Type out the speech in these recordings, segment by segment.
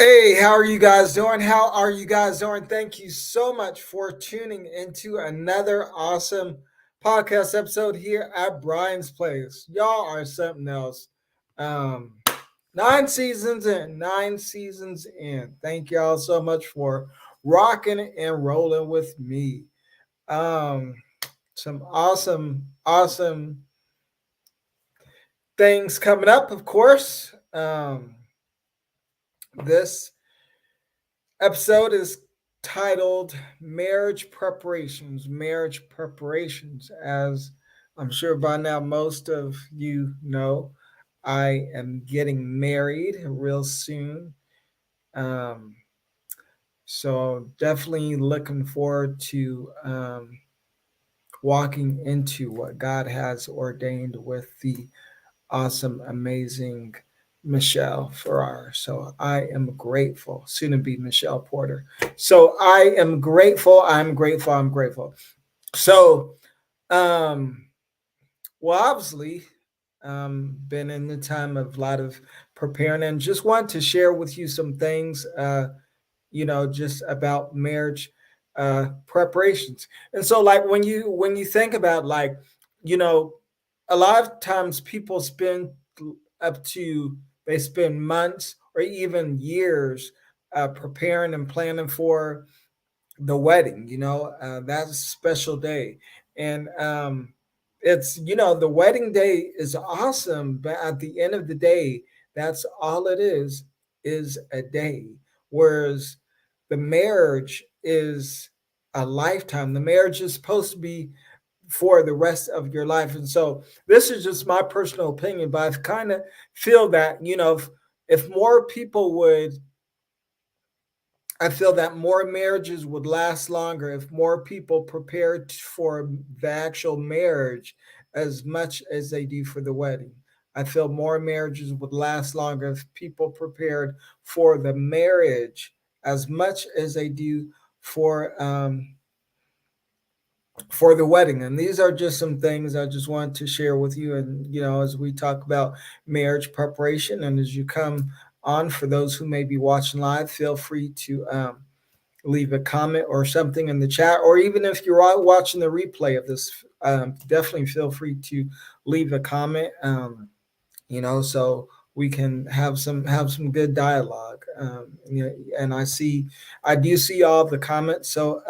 Hey, how are you guys doing? How are you guys doing? Thank you so much for tuning into another awesome podcast episode here at Brian's Place. Y'all are something else. Um, 9 seasons in, 9 seasons in. Thank y'all so much for rocking and rolling with me. Um, some awesome things coming up, of course. This episode is titled Marriage Preparations. Marriage Preparations. As I'm sure by now most of you know, I am getting married real soon. Um, so definitely looking forward to walking into what God has ordained with the awesome, amazing Michelle Farrar. So I am grateful, soon to be Michelle Porter. So I am grateful. I'm grateful. I'm grateful. So, um, well, obviously, been in the time of a lot of preparing and just want to share with you some things, just about marriage preparations. And so, like when you think about you know, a lot of times people spend up to they spend months or even years preparing and planning for the wedding. That's a special day, and it's the wedding day is awesome, but at the end of the day, that's all it is a day. Whereas the marriage is a lifetime. The marriage is supposed to be for the rest of your life. And so this is just my personal opinion, but I kind of feel that, if more people would I feel that more marriages would last longer if more people prepared for the actual marriage as much as they do for the wedding. I feel more marriages would last longer if people prepared for the marriage as much as they do for um, for the wedding. And these are just some things I just want to share with you. And, as we talk about marriage preparation, and as you come on, for those who may be watching live, feel free to leave a comment or something in the chat, or even if you're watching the replay of this, definitely feel free to leave a comment. So we can have some good dialogue. And I do see all the comments. So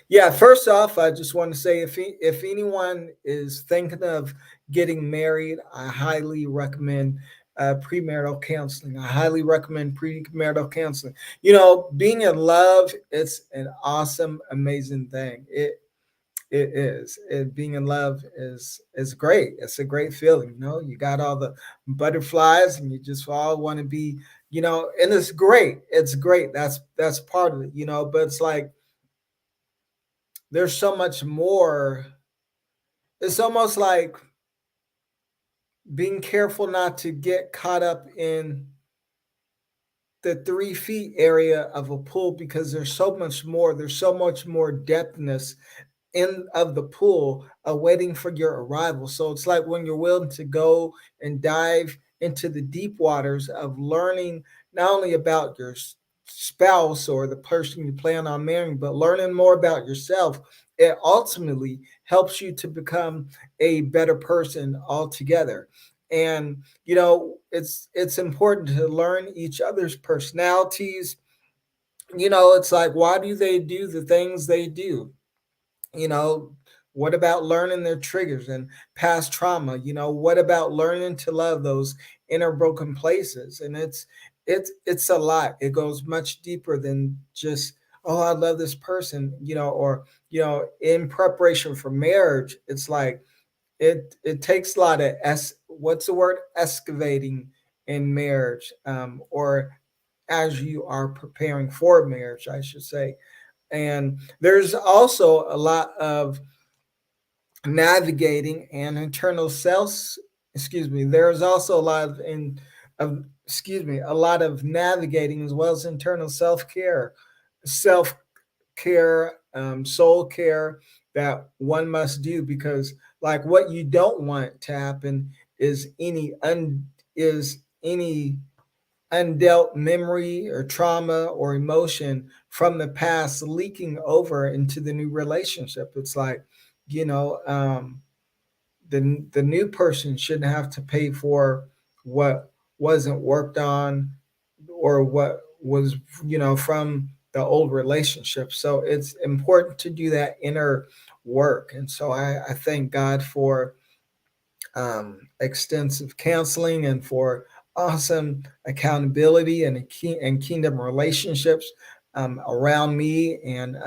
yeah, first off, I just want to say if anyone is thinking of getting married, I highly recommend premarital counseling. I highly recommend premarital counseling. Being in love, it's an awesome, amazing thing. It is. Being in love is great. It's a great feeling. You got all the butterflies, and you just all want to be. And it's great. It's great. That's part of it. But it's like there's so much more. It's almost like being careful not to get caught up in the 3 feet area of a pool, because there's so much more depthness in of the pool awaiting for your arrival. So it's like when you're willing to go and dive into the deep waters of learning not only about your spouse or the person you plan on marrying, but learning more about yourself. It ultimately helps you to become a better person altogether. And it's important to learn each other's personalities. It's like, why do they do the things they do? you know what about learning their triggers and past trauma? What about learning to love those inner broken places? And it's a lot. It goes much deeper than just, oh, I love this person, or in preparation for marriage. It's like it takes a lot of what's the word, excavating in marriage, or as you are preparing for marriage, I should say. And there's also a lot of navigating and internal self. Excuse me. There's also a lot of excuse me, a lot of navigating, as well as internal self care, soul care, that one must do, because like what you don't want to happen is any undealt memory or trauma or emotion from the past leaking over into the new relationship. It's like, you know, the new person shouldn't have to pay for what wasn't worked on or what was, from the old relationship. So it's important to do that inner work. And so I thank God for extensive counseling and for awesome accountability and kingdom relationships around me. And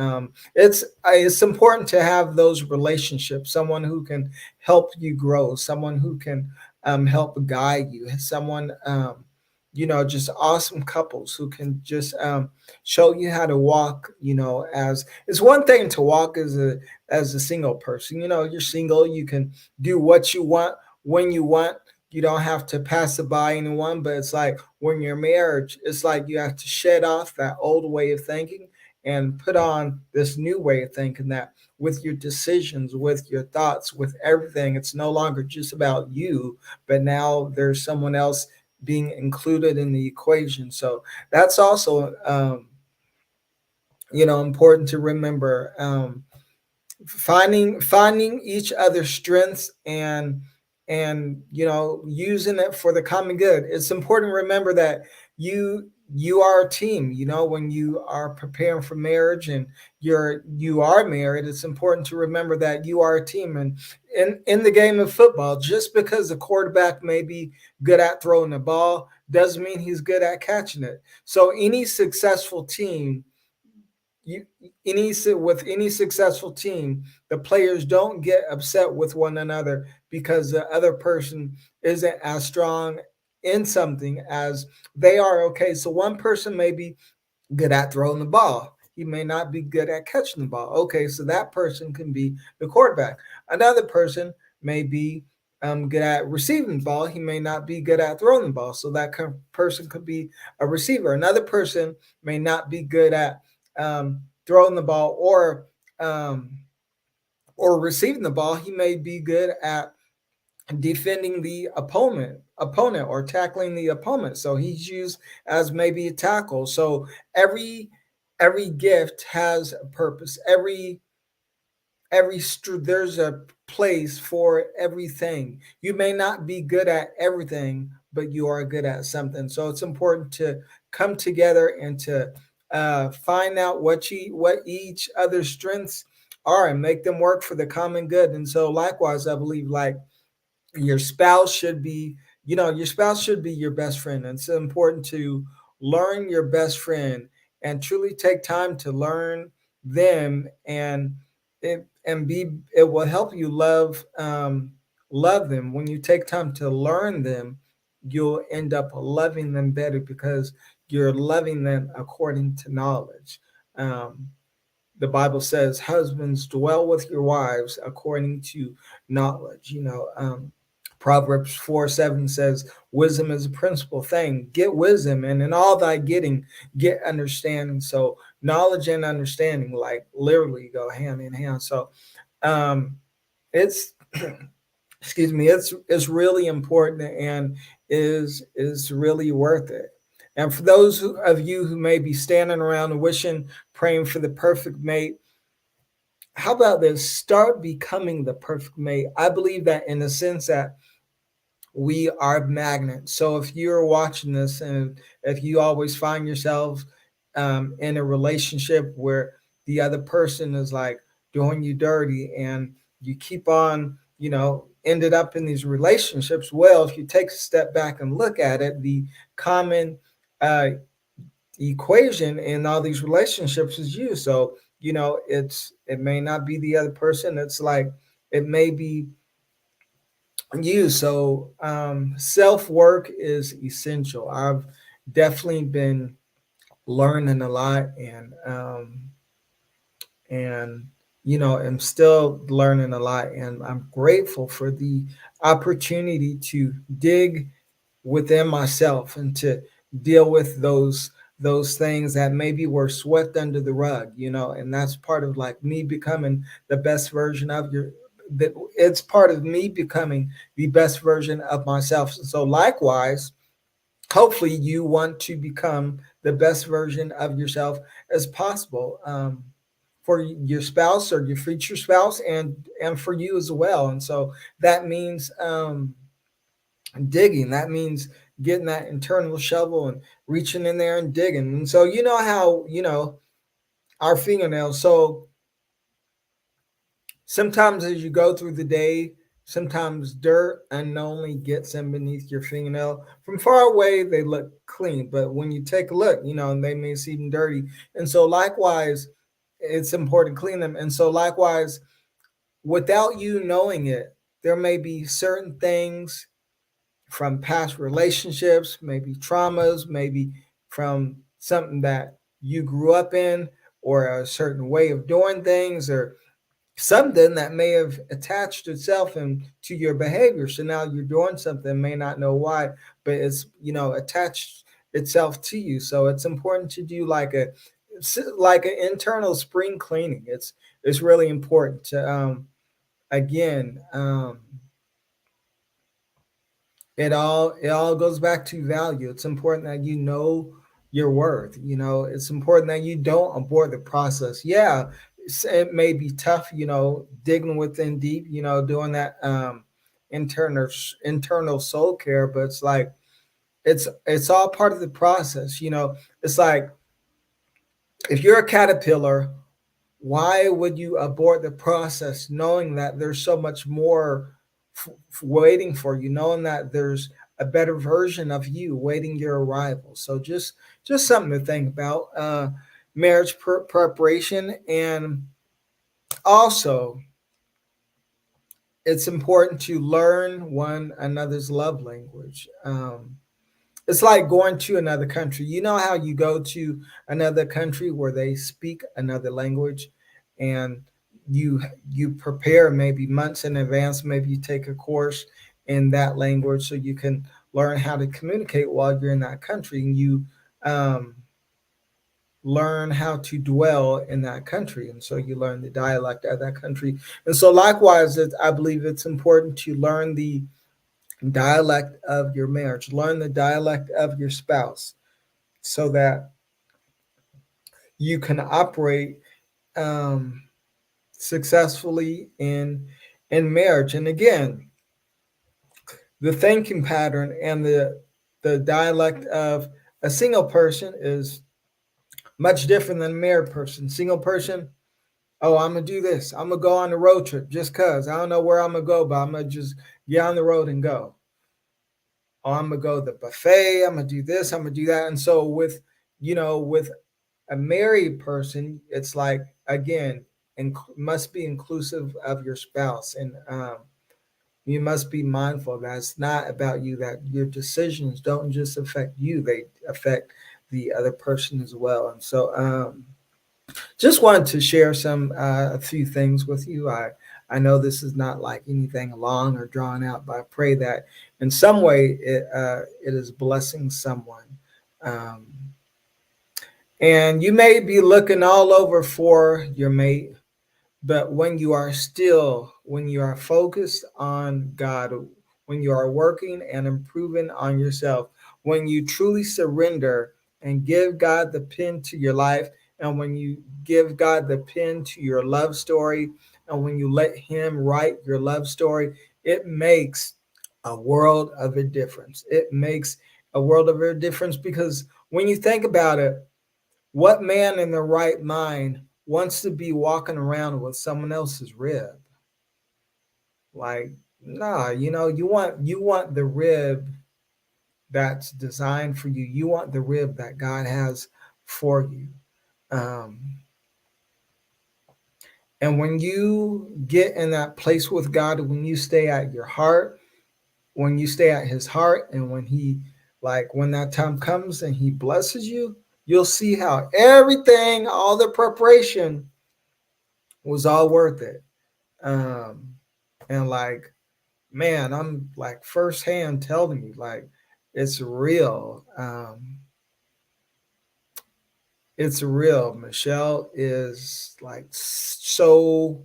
it's important to have those relationships. Someone who can help you grow, someone who can help guide you, someone. Just awesome couples who can just show you how to walk. As it's one thing to walk as a single person. You're single. You can do what you want when you want. You don't have to pass it by anyone. But it's like when you're married, it's like you have to shed off that old way of thinking and put on this new way of thinking, that with your decisions, with your thoughts, with everything, it's no longer just about you, but now there's someone else being included in the equation. So that's also important to remember. Finding each other's strengths and using it for the common good. It's important to remember that you are a team. When you are preparing for marriage and you are married, it's important to remember that you are a team. And in the game of football, just because the quarterback may be good at throwing the ball doesn't mean he's good at catching it. So any successful team, you with any successful team, the players don't get upset with one another because the other person isn't as strong in something as they are. Okay, so one person may be good at throwing the ball. He may not be good at catching the ball. Okay, so that person can be the quarterback. Another person may be good at receiving the ball. He may not be good at throwing the ball. So that person could be a receiver. Another person may not be good at throwing the ball um, or receiving the ball. He may be good at defending the opponent or tackling the opponent. So he's used as maybe a tackle. So every gift has a purpose. There's a place for everything. You may not be good at everything, but you are good at something. So it's important to come together and to find out what each other's strengths are and make them work for the common good. And so likewise, I believe, like, your spouse should be your spouse should be your best friend. And it's important to learn your best friend and truly take time to learn them. And it will help you love them. When you take time to learn them, you'll end up loving them better because you're loving them according to knowledge. The Bible says, husbands, dwell with your wives according to knowledge. Proverbs 4:7 says, wisdom is a principal thing. Get wisdom, and in all thy getting, get understanding. So knowledge and understanding, like, literally go hand in hand. So it's excuse me, it's really important and is really worth it. And for those of you who may be standing around wishing, praying for the perfect mate, how about this? Start becoming the perfect mate. I believe that in the sense that we are magnets. So if you're watching this and if you always find yourself in a relationship where the other person is like doing you dirty and you keep on, ended up in these relationships, well, if you take a step back and look at it, the common uh, equation in all these relationships is you. So, it may not be the other person. It's like it may be you. So self work is essential. I've definitely been learning a lot, and am still learning a lot, and I'm grateful for the opportunity to dig within myself and to deal with those things that maybe were swept under the rug, and that's part of, like, me becoming the best version of your that it's part of me becoming the best version of myself. So likewise, hopefully you want to become the best version of yourself as possible, for your spouse or your future spouse, and for you as well. And so that means digging. That means getting that internal shovel and reaching in there and digging. And so you know how, our fingernails. So sometimes as you go through the day, sometimes dirt unknowingly gets in beneath your fingernail. From far away, they look clean, but when you take a look, they may seem dirty. And so likewise, it's important to clean them. And so likewise, without you knowing it, there may be certain things from past relationships, maybe traumas, maybe from something that you grew up in, or a certain way of doing things, or something that may have attached itself into your behavior. So now you're doing something, may not know why, but it's attached itself to you. So it's important to do like an internal spring cleaning. It's really important to again, it all goes back to value. It's important that you know your worth. It's important that you don't abort the process. Yeah, it may be tough, digging within deep, doing that internal internal soul care, but it's like it's all part of the process. It's like if you're a caterpillar, why would you abort the process knowing that there's so much more waiting for you, knowing that there's a better version of you waiting your arrival? So just something to think about. Marriage preparation. And also it's important to learn one another's love language. It's like going to another country. You know how you go to another country where they speak another language, and you prepare maybe months in advance. Maybe you take a course in that language so you can learn how to communicate while you're in that country, and you um, learn how to dwell in that country, and so you learn the dialect of that country. And so likewise, I believe it's important to learn the dialect of your marriage, learn the dialect of your spouse, so that you can operate um, successfully in marriage. And again, the thinking pattern and the dialect of a single person is much different than a married person. Single person, oh, I'm gonna do this. I'm gonna go on a road trip just cause I don't know where I'm gonna go, but I'm gonna just get on the road and go. Oh, I'm gonna go to the buffet. I'm gonna do this. I'm gonna do that. And so with a married person, it's like again, must be inclusive of your spouse, and you must be mindful that it's not about you. That your decisions don't just affect you; they affect the other person as well. And so, just wanted to share a few things with you. I know this is not like anything long or drawn out, but I pray that in some way it is blessing someone. Um, and you may be looking all over for your mate, but when you are still, when you are focused on God, when you are working and improving on yourself, when you truly surrender and give God the pen to your life, and when you give God the pen to your love story, and when you let Him write your love story, it makes a world of a difference. It makes a world of a difference because when you think about it, what man in their right mind wants to be walking around with someone else's rib? Like, nah, you want the rib that's designed for you. You want the rib that God has for you. Um, and when you get in that place with God, when you stay at your heart, when you stay at His heart, and when that time comes and He blesses you, you'll see how everything, all the preparation was all worth it. Um, and like, man, I'm like firsthand telling you, like, it's real. It's real. Michelle is like so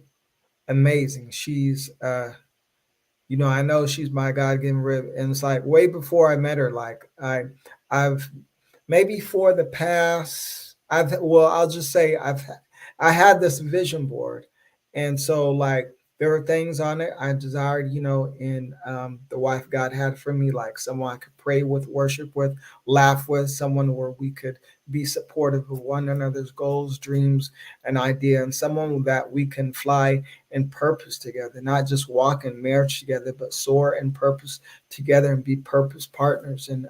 amazing. She's I know she's my God given rib. And it's like way before I met her, like I've maybe for the past, I'll just say I had this vision board. And so like there were things on it I desired, in the wife God had for me, like someone I could pray with, worship with, laugh with, someone where we could be supportive of one another's goals, dreams, and idea, and someone that we can fly in purpose together, not just walk in marriage together, but soar in purpose together and be purpose partners. And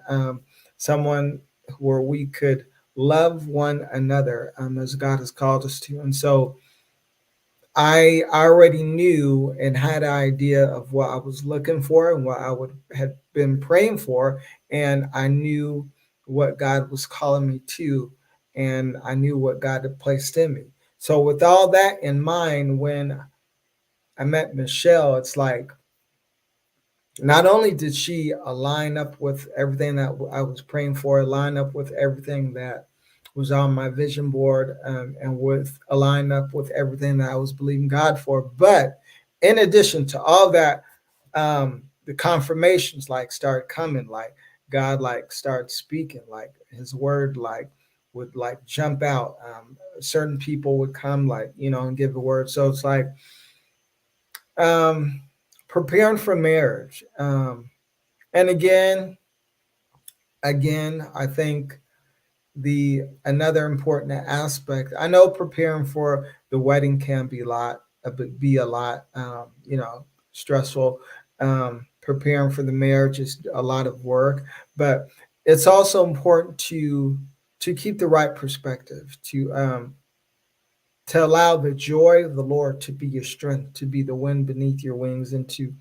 someone where we could love one another as God has called us to. And so I already knew and had an idea of what I was looking for and what I would had been praying for, and I knew what God was calling me to, and I knew what God had placed in me. So with all that in mind, when I met Michelle, it's like not only did she align up with everything that I was praying for, line up with everything that was on my vision board, and with align up with everything that I was believing God for. But in addition to all that, the confirmations like started coming, like God like started speaking, like His word like would like jump out. Certain people would come like and give a word. So it's like um, preparing for marriage. And again, I think the another important aspect. I know preparing for the wedding can be a lot, stressful. Preparing for the marriage is a lot of work, but it's also important to keep the right perspective, to allow the joy of the Lord to be your strength, to be the wind beneath your wings, and to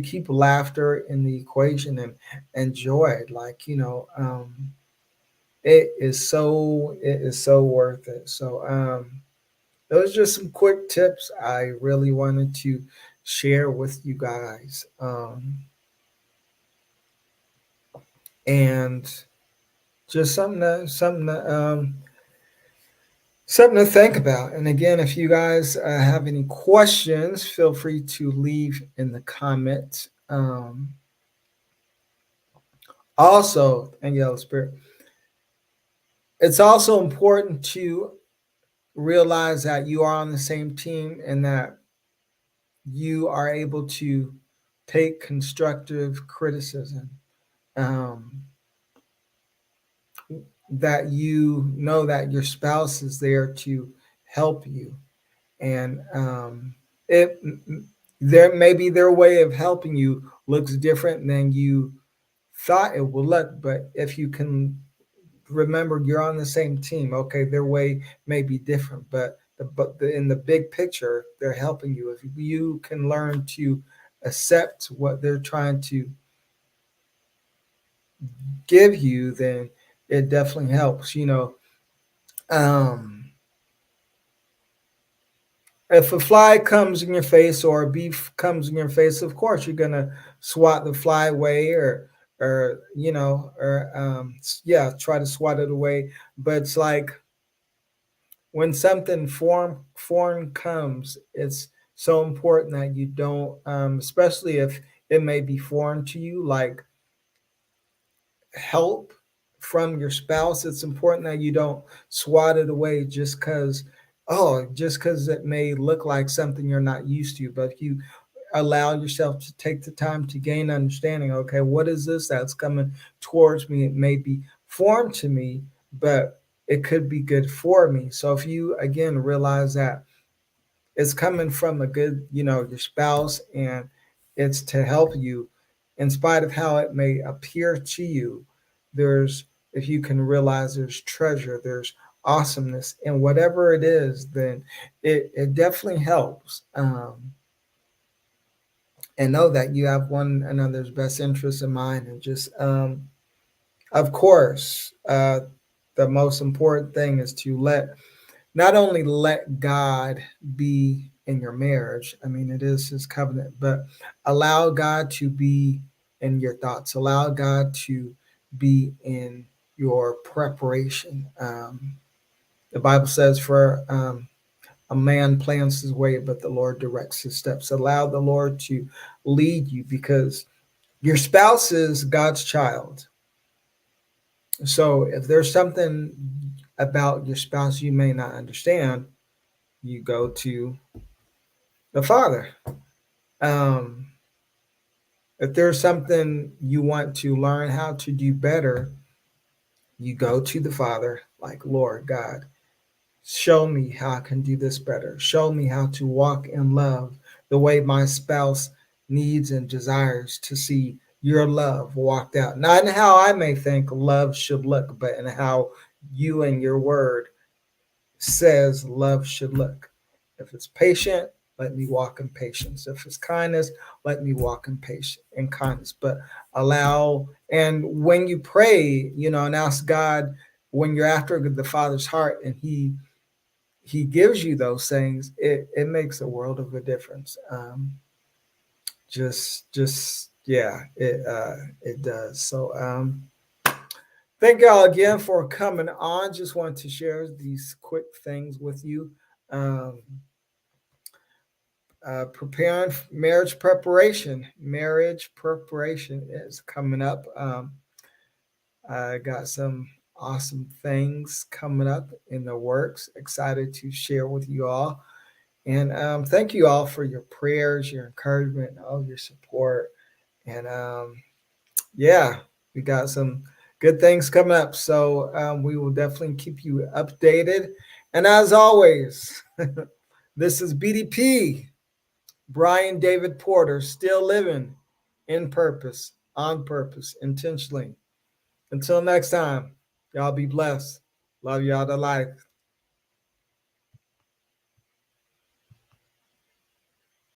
keep laughter in the equation and joy. Like it is so worth it. So those are just some quick tips I really wanted to share with you guys, and just something to think about. And again, if you guys have any questions, feel free to leave in the comments. Also, and Yellow Spirit, it's also important to realize that you are on the same team and that you are able to take constructive criticism. Um, that you know that your spouse is there to help you, and it there maybe their way of helping you looks different than you thought it would look, but if you can remember you're on the same team, okay, their way may be different, in the big picture they're helping you. If you can learn to accept what they're trying to give you, then it definitely helps. Um, if a fly comes in your face or a beef comes in your face, of course you're gonna swat the fly away, or yeah, try to swat it away. But it's like when something foreign comes, it's so important that you don't, especially if it may be foreign to you, like help from your spouse. It's important that you don't swat it away just because it may look like something you're not used to. But if you allow yourself to take the time to gain understanding, okay, what is this that's coming towards me? It may be foreign to me, but it could be good for me. So if you again realize that it's coming from a good, your spouse, and it's to help you in spite of how it may appear to you. There's, if you can realize there's treasure, there's awesomeness in whatever it is, then it definitely helps. And know that you have one another's best interests in mind, and just, of course, the most important thing is to not only let God be in your marriage, I mean, it is His covenant, but allow God to be in your thoughts, allow God to be in your preparation. The Bible says, for A man plans his way, but the Lord directs his steps. Allow the Lord to lead you, because your spouse is God's child. So if there's something about your spouse you may not understand, you go to the Father. Um, if there's something you want to learn how to do better, you go to the Father, like, Lord God, show me how I can do this better. Show me how to walk in love the way my spouse needs and desires to see your love walked out. Not in how I may think love should look, but in how you and your word says love should look. If it's patient, let me walk in patience. If it's kindness, let me walk in patience and kindness. But allow, and when you pray, and ask God, when you're after the Father's heart, and He gives you those things, it makes a world of a difference. Just yeah, it does. So thank y'all again for coming on. Just wanted to share these quick things with you. Um, Preparing marriage preparation. Marriage preparation is coming up. I got some awesome things coming up in the works. Excited to share with you all. And thank you all for your prayers, your encouragement, all your support. And yeah, we got some good things coming up. So we will definitely keep you updated. And as always, this is BDP, Brian David Porter, still living in purpose, on purpose, intentionally. Until next time, y'all be blessed. Love y'all to life.